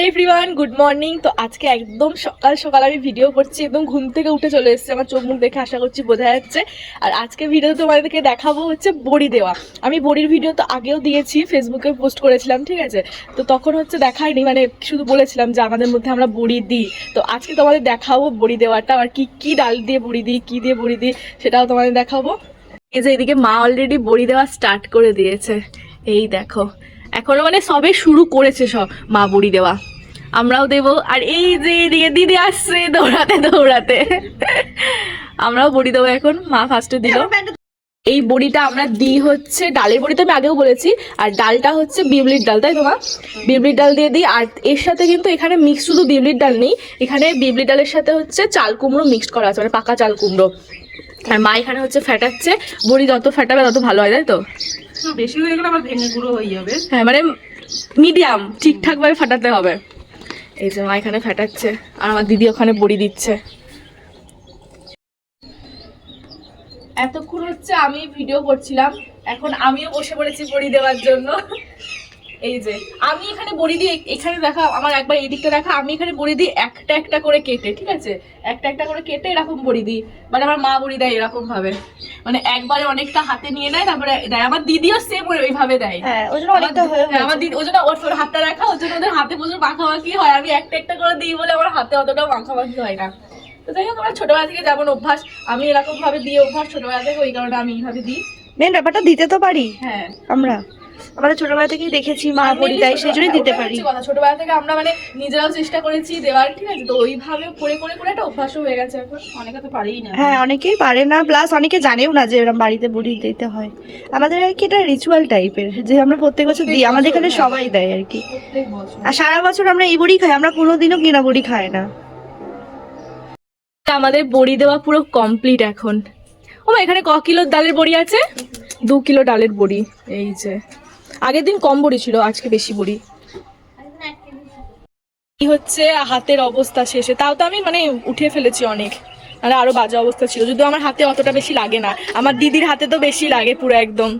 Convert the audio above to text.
Everyone good morning. তো আজকে একদম সকাল সকাল আমি ভিডিও করছি, একদম ঘুম থেকে উঠে চলে এসেছি। আমার চোখ মুখ দেখে আশা করছি বোঝা যাচ্ছে। আর আজকে ভিডিও তোমাদেরকে দেখাবো হচ্ছে বড়ি দেওয়া। আমি বড়ির ভিডিও তো আগেও দিয়েছি, ফেসবুকে পোস্ট করেছিলাম, ঠিক আছে। তো তখন হচ্ছে দেখাইনি, মানে শুধু বলেছিলাম যে আমাদের মধ্যে আমরা বড়ি দিই। তো আজকে তোমাদের দেখাবো বড়ি দেওয়াটা, আর কি কি ডাল দিয়ে বড়ি দিই, কি দিয়ে বড়ি দিই সেটাও তোমাদের দেখাবো। এই যে এদিকে মা অলরেডি বড়ি দেওয়া স্টার্ট করে দিয়েছে, এই দেখো। এখনো মানে সবে শুরু করেছে সব মা বড়ি দেওয়া, আমরাও দেবো। আর এই যে এদিকে দিদি আসছে দৌড়াতে দৌড়াতে, আমরাও বড়ি দেবো এখন। মা ফার্স্টে দিল। এই বড়িটা আমরা দিই হচ্ছে ডালের বড়ি, তো আমি আগেও বলেছি। আর ডালটা হচ্ছে বিউলির ডাল, তাই তো মা? বিউলির ডাল দিয়ে দিই। আর এর সাথে কিন্তু এখানে মিক্স শুধু বিউলির ডাল নেই, এখানে বিউলির ডালের সাথে হচ্ছে চাল কুমড়ো মিক্সড করা আছে, মানে পাকা চাল কুমড়ো। আর মা এখানে হচ্ছে ফ্যাটাচ্ছে। বড়ি যত ফ্যাটাবে তত ভালো হয়, তাই তো? বেশি হয়ে গেলে আবার ভেঙে গুঁড়ো হয়ে যাবে। হ্যাঁ, মানে মিডিয়াম ঠিকঠাক ভাবে ফাটাতে হবে। এই যে মা এখানে ফাটাচ্ছে, আর আমার দিদি ওখানে বড়ি দিচ্ছে। এতক্ষণ হচ্ছে আমি ভিডিও করছিলাম, এখন আমিও বসে পড়েছি বড়ি দেওয়ার জন্য। এই যে আমি এখানে বড়ি দিই, এখানে দেখা আমার একবার এই দিকটা দেখা, আমি এখানে বড়ি দিই একটা একটা করে কেটে, ঠিক আছে? একটা একটা করে কেটে এরকম বড়ি দিই, মানে আমার মা বড়ি দেয় এরকম ভাবে, মানে একবারে অনেকটা হাতে নিয়ে নেয় তারপরে দেয়। আমার দিদিও সেম ওইভাবে দেয়। হ্যাঁ, ওই জন্য অনেকটা হয়ে হ্যাঁ, আমার দিদি ওই জন্য ওর হাতটা রাখা, ওর জন্য ওদের হাতে প্রচুর মাখামাখি হয়। আমি একটা একটা করে দিই বলে আমার হাতে অতটা মাখামাখি হয় না। তো যাই হোক, আমার ছোটবেলা থেকে যেমন অভ্যাস, আমি এরকম ভাবে দিয়ে অভ্যাস ছোটবেলা থেকে, ওই কারণে আমি এইভাবে দিই। মেন ব্যাপারটা দিতে তো পারি। হ্যাঁ, আমরা আমাদের ছোটবেলা থেকেই দেখেছি মা বড়ি দেয়, সেই জন্যই দিতে পারি। কথা ছোটবেলা থেকে আমরা মানে নিজেরাও চেষ্টা করেছি দেওয়ার, ঠিক আছে। তো ওইভাবে করে করে করে একটা অভ্যাসও হয়ে গেছে এখন। অনেকে তো পারেই না। হ্যাঁ, অনেকেই পারে না, প্লাস অনেকে জানেও না যে এরকম বাড়িতে বড়ি দিতে হয়। আমাদের আর কি এটা রিচুয়াল টাইপের, যে আমরা প্রত্যেক বছর দিই, আমাদের এখানে সবাই দেয় আর কি। প্রত্যেক বছর আর সারা বছর আমরা এই বড়ি খাই, আমরা কোনোদিনও কিনা বড়ি খাই না। আমাদের বড়ি দেওয়া পুরো কমপ্লিট এখন। ও মা, এখানে ক কিলো ডালের বড়ি আছে? 2 কিলো ডালের বড়ি। এই যে আগের দিন কম বড়ি ছিল, আজকে বেশি বড়ি। কি হচ্ছে হাতের অবস্থা শেষে, তাও তো আমি মানে উঠে ফেলেছি অনেক, মানে আরো বাজে অবস্থা ছিল। যদিও আমার হাতে অতটা বেশি লাগে না, আমার দিদির হাতে তো বেশি লাগে পুরো একদম।